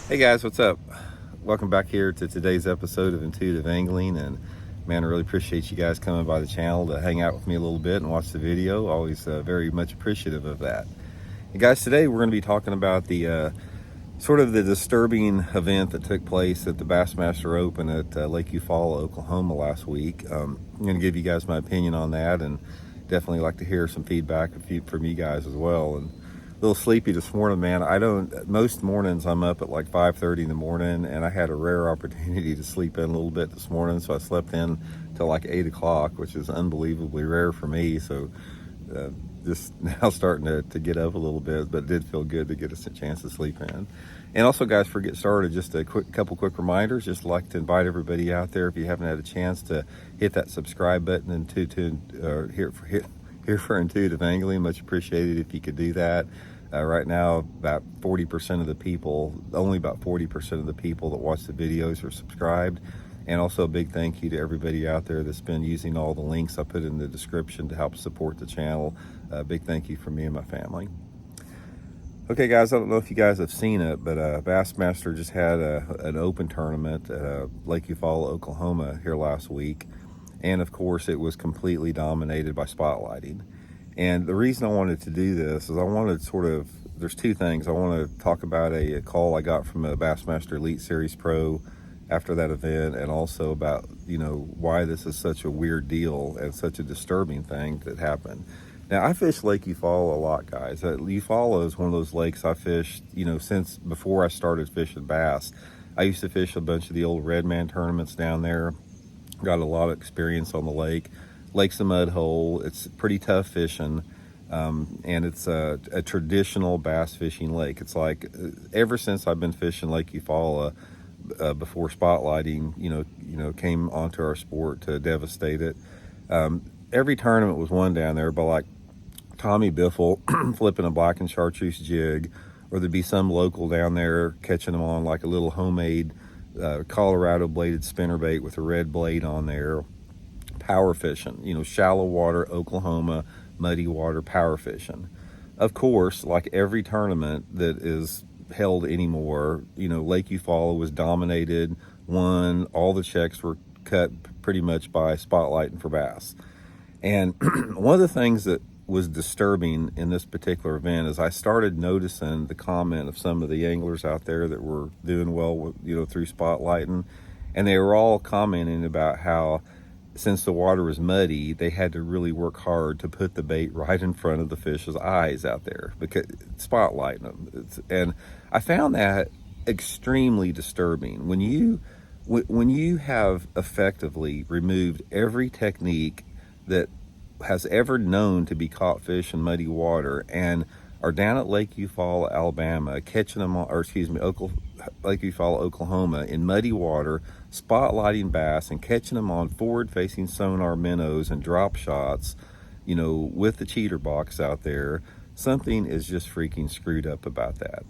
Hey guys, what's up? Welcome back here to today's episode of Intuitive Angling. And man, I really appreciate you guys coming by the channel to hang out with me a little bit and watch the video. Always very much appreciative of that. And guys, today we're going to be talking about the sort of the disturbing event that took place at the Bassmaster Open at Lake Eufaula, Oklahoma last week. I'm going to give you guys my opinion on that, and definitely like to hear some feedback from you guys as well. And a little sleepy this morning, man. Most mornings I'm up at like 5:30 in the morning, and I had a rare opportunity to sleep in a little bit this morning, so I slept in till like 8 o'clock, which is unbelievably rare for me. So just now starting to get up a little bit, but it did feel good to get us a chance to sleep in. And also, guys, before we get started, just a couple quick reminders. Just like to invite everybody out there, if you haven't had a chance, to hit that subscribe button and here for Intuitive Angling. Much appreciated if you could do that. Right now, about 40% of the people, only about 40% of the people that watch the videos are subscribed. And also a big thank you to everybody out there that's been using all the links I put in the description to help support the channel. Big thank you from me and my family. Okay, guys, I don't know if you guys have seen it, but Bassmaster just had an open tournament at Lake Eufaula, Oklahoma here last week. And of course, it was completely dominated by spotlighting. And the reason I wanted to do this is I wanted there's two things. I want to talk about a call I got from a Bassmaster Elite Series Pro after that event, and also about, why this is such a weird deal and such a disturbing thing that happened. Now, I fish Lake Eufaula a lot, guys. Eufaula is one of those lakes I fished, since before I started fishing bass. I used to fish a bunch of the old Redman tournaments down there. Got a lot of experience on the lake. Lake's a mud hole. It's pretty tough fishing, and it's a traditional bass fishing lake. It's like ever since I've been fishing Lake Eufaula, before spotlighting, came onto our sport to devastate it. Every tournament was won down there by like Tommy Biffle flipping a black and chartreuse jig, or there'd be some local down there catching them on like a little homemade Colorado bladed spinnerbait with a red blade on there. Power fishing, shallow water, Oklahoma, muddy water, power fishing. Of course, like every tournament that is held anymore, Lake Eufaula was dominated, won, all the checks were cut pretty much by spotlighting for bass. And one of the things that was disturbing in this particular event is I started noticing the comment of some of the anglers out there that were doing well with, through spotlighting, and they were all commenting about how, since the water was muddy, they had to really work hard to put the bait right in front of the fish's eyes out there, because spotlighting them. And I found that extremely disturbing. When you have effectively removed every technique that has ever known to be caught fish in muddy water, and are down at Lake Eufaula, Alabama, catching them, Lake Eufaula, Oklahoma, in muddy water, spotlighting bass and catching them on forward-facing sonar minnows and drop shots, with the cheater box out there. Something is just freaking screwed up about that.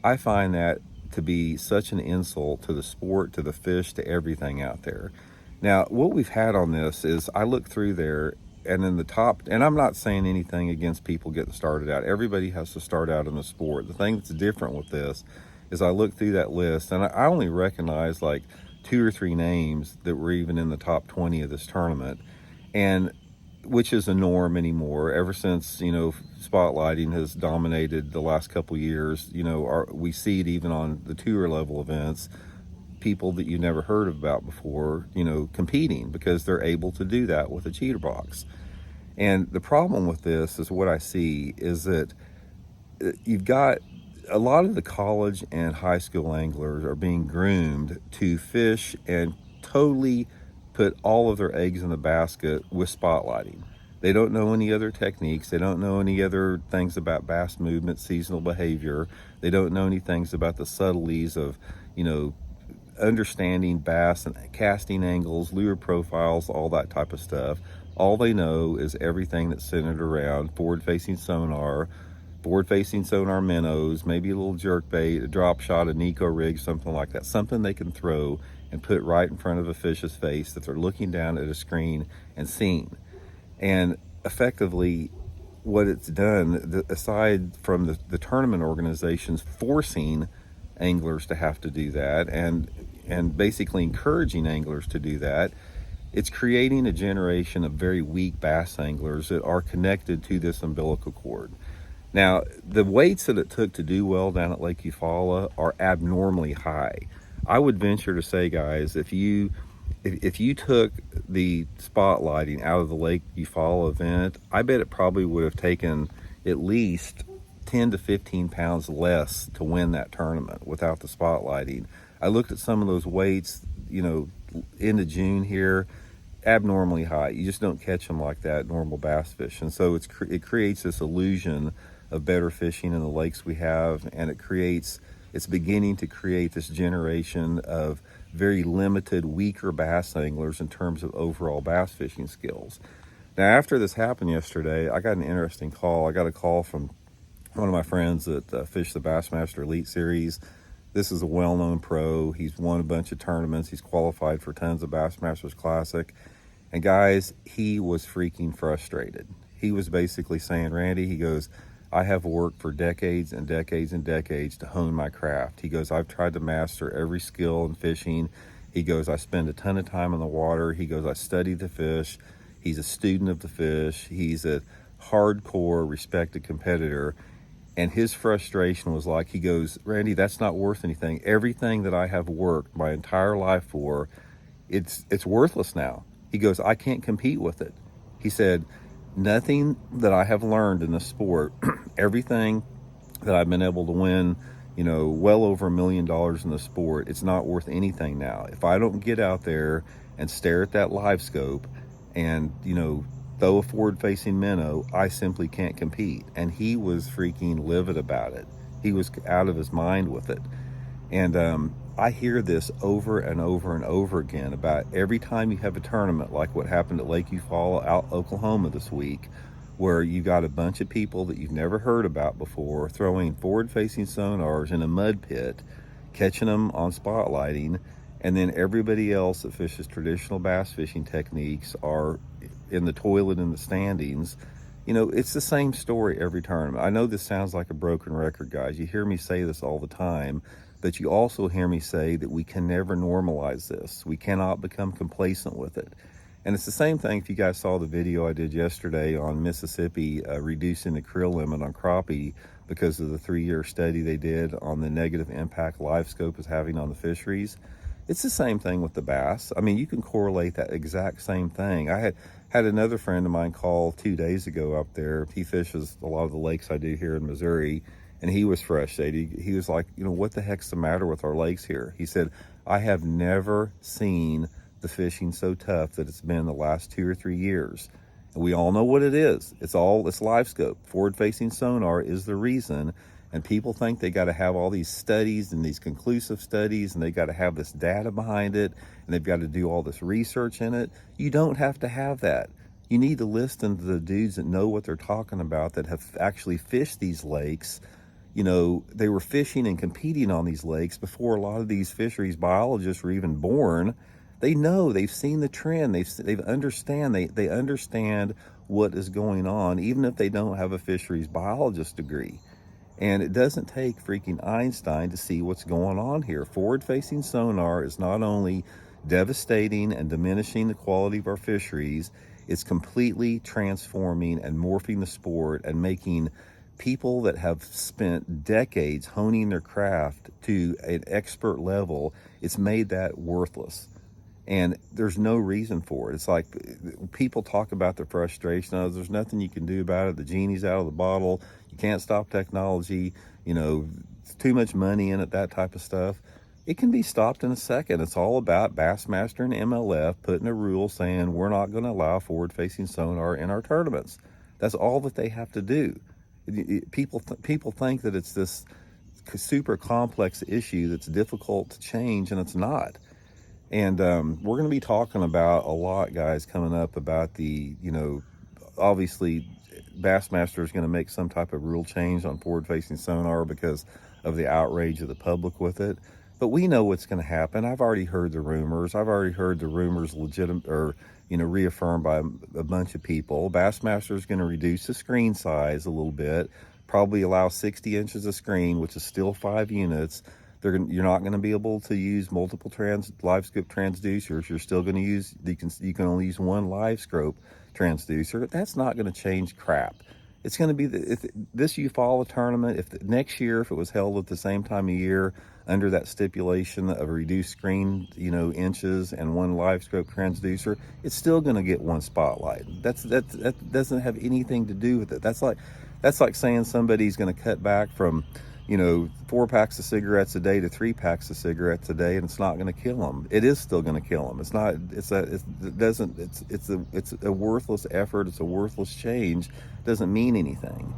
I find that to be such an insult to the sport, to the fish, to everything out there. Now, what we've had on this is, I look through there, and in the top, and I'm not saying anything against people getting started out. Everybody has to start out in the sport. The thing that's different with this is I look through that list, and I only recognize like 2 or 3 names that were even in the top 20 of this tournament, and which is a norm anymore. Ever since, spotlighting has dominated the last couple years, we see it even on the tour level events, people that you never heard about before, competing, because they're able to do that with a cheater box. And the problem with this is, what I see is that you've got a lot of the college and high school anglers are being groomed to fish and totally put all of their eggs in the basket with spotlighting. They don't know any other techniques. They don't know any other things about bass movement, seasonal behavior. They don't know any things about the subtleties of, understanding bass and casting angles, lure profiles, all that type of stuff. All they know is everything that's centered around forward-facing sonar minnows, maybe a little jerk bait, a drop shot, a Nico rig, something like that. Something they can throw and put right in front of a fish's face that they're looking down at a screen and seeing. And effectively, what it's done, aside from the tournament organizations forcing anglers to have to do that, and basically encouraging anglers to do that. It's creating a generation of very weak bass anglers that are connected to this umbilical cord. Now, the weights that it took to do well down at Lake Eufaula are abnormally high. I would venture to say, guys, if you took the spotlighting out of the Lake Eufaula event, I bet it probably would have taken at least 10 to 15 pounds less to win that tournament without the spotlighting. I looked at some of those weights, into June here, abnormally high. You just don't catch them like that normal bass fishing. So it creates this illusion of better fishing in the lakes we have, and it's beginning to create this generation of very limited, weaker bass anglers in terms of overall bass fishing skills. Now, after this happened yesterday, I got an interesting call. I got a call from one of my friends that fished the Bassmaster Elite Series. This is a well-known pro. He's won a bunch of tournaments. He's qualified for tons of Bassmasters Classic. And guys, he was freaking frustrated. He was basically saying, Randy, he goes, I have worked for decades and decades and decades to hone my craft. He goes, I've tried to master every skill in fishing. He goes, I spend a ton of time in the water. He goes, I study the fish. He's a student of the fish. He's a hardcore, respected competitor. And his frustration was like, he goes, Randy, that's not worth anything. Everything that I have worked my entire life for, it's worthless now. He goes, I can't compete with it. He said, nothing that I have learned in the sport, everything that I've been able to win, well over $1 million in the sport, it's not worth anything now. If I don't get out there and stare at that live scope and, throw a forward-facing minnow, I simply can't compete. And he was freaking livid about it. He was out of his mind with it. And I hear this over and over and over again about every time you have a tournament like what happened at Lake Eufaula, Oklahoma this week, where you got a bunch of people that you've never heard about before throwing forward-facing sonars in a mud pit, catching them on spotlighting, and then everybody else that fishes traditional bass fishing techniques are in the toilet in the standings. It's the same story every tournament. I know this sounds like a broken record, guys. You hear me say this all the time, but you also hear me say that we can never normalize this. We cannot become complacent with it. And it's the same thing if you guys saw the video I did yesterday on Mississippi reducing the creel limit on crappie because of the 3-year study they did on the negative impact live scope is having on the fisheries. It's the same thing with the bass. I mean, you can correlate that exact same thing. I had another friend of mine call 2 days ago up there. He fishes a lot of the lakes I do here in Missouri, and he was frustrated. He was like, what the heck's the matter with our lakes here? He said, I have never seen the fishing so tough that it's been the last 2 or 3 years. And we all know what it is. It's live scope. Forward-facing sonar is the reason. And people think they got to have all these studies and these conclusive studies, and they got to have this data behind it, and they've got to do all this research in it. You don't have to have that. You need to listen to the dudes that know what they're talking about, that have actually fished these lakes. They were fishing and competing on these lakes before a lot of these fisheries biologists were even born. They know, they've seen the trend, they understand what is going on, even if they don't have a fisheries biologist degree. And it doesn't take freaking Einstein to see what's going on here. Forward-facing sonar is not only devastating and diminishing the quality of our fisheries, it's completely transforming and morphing the sport and making people that have spent decades honing their craft to an expert level, it's made that worthless. And there's no reason for it. It's like people talk about the frustration of there's nothing you can do about it. The genie's out of the bottle. You can't stop technology. It's too much money in it, that type of stuff. It can be stopped in a second. It's all about Bassmaster and MLF putting a rule saying we're not going to allow forward-facing sonar in our tournaments. That's all that they have to do. People think that it's this super complex issue that's difficult to change, and it's not. And we're going to be talking about a lot, guys, coming up about obviously Bassmaster is going to make some type of rule change on forward-facing sonar because of the outrage of the public with it. But we know what's going to happen. I've already heard the rumors. I've already heard the rumors legitimate or, reaffirmed by a bunch of people. Bassmaster is going to reduce the screen size a little bit, probably allow 60 inches of screen, which is still 5 units. You're not going to be able to use multiple live scope transducers. You're still going to use, you can only use one live scope transducer. That's not going to change crap. It's going to be this Eufaula tournament. Next year, if it was held at the same time of year under that stipulation of a reduced screen, inches and one live scope transducer, it's still going to get one spotlight. That doesn't have anything to do with it. That's like saying somebody's going to cut back from 4 packs of cigarettes a day to 3 packs of cigarettes a day, and it's not going to kill them. It is still going to kill them. It's not. It's a worthless effort. It's a worthless change. It doesn't mean anything.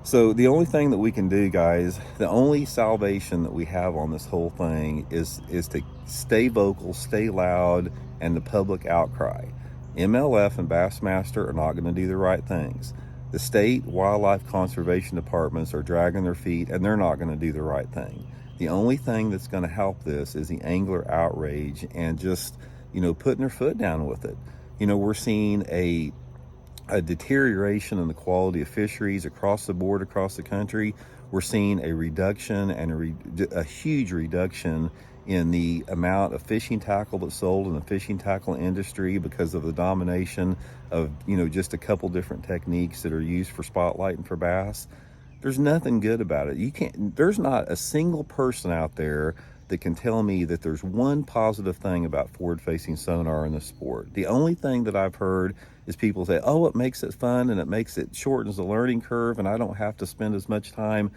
So the only thing that we can do, guys, the only salvation that we have on this whole thing is to stay vocal, stay loud, and the public outcry. MLF and Bassmaster are not going to do the right things. The state wildlife conservation departments are dragging their feet, and they're not going to do the right thing. The only thing that's going to help this is the angler outrage and just, putting their foot down with it. We're seeing a deterioration in the quality of fisheries across the board, across the country. We're seeing a reduction and a huge reduction in the amount of fishing tackle that's sold in the fishing tackle industry because of the domination of, just a couple different techniques that are used for spotlighting for bass. There's nothing good about it. There's not a single person out there that can tell me that there's one positive thing about forward-facing sonar in the sport. The only thing that I've heard is people say, oh, it makes it fun and it shortens the learning curve and I don't have to spend as much time,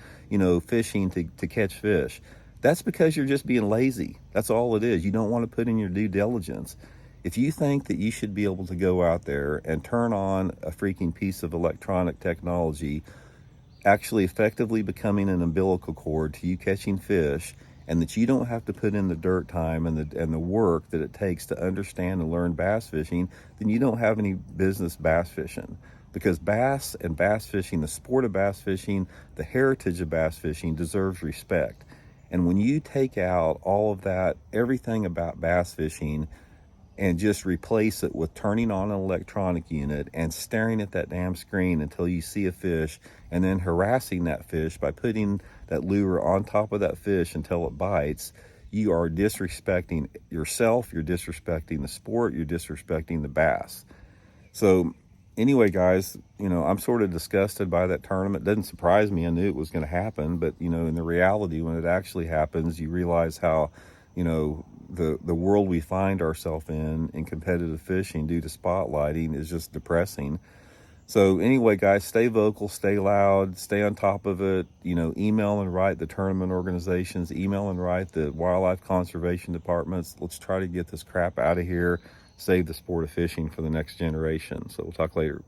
fishing to catch fish. That's because you're just being lazy. That's all it is. You don't want to put in your due diligence. If you think that you should be able to go out there and turn on a freaking piece of electronic technology, actually effectively becoming an umbilical cord to you catching fish, and that you don't have to put in the dirt time and the work that it takes to understand and learn bass fishing, then you don't have any business bass fishing. Because bass and bass fishing, the sport of bass fishing, the heritage of bass fishing deserves respect. And when you take out all of that, everything about bass fishing, and just replace it with turning on an electronic unit and staring at that damn screen until you see a fish, and then harassing that fish by putting that lure on top of that fish until it bites, you are disrespecting yourself, you're disrespecting the sport, you're disrespecting the bass. So anyway, guys, I'm sort of disgusted by that tournament. It doesn't surprise me. I knew it was going to happen, but in the reality, when it actually happens, you realize how, the world we find ourselves in competitive fishing due to spotlighting is just depressing. So anyway, guys, stay vocal, stay loud, stay on top of it. Email and write the tournament organizations, email and write the wildlife conservation departments. Let's try to get this crap out of here, save the sport of fishing for the next generation. So we'll talk later.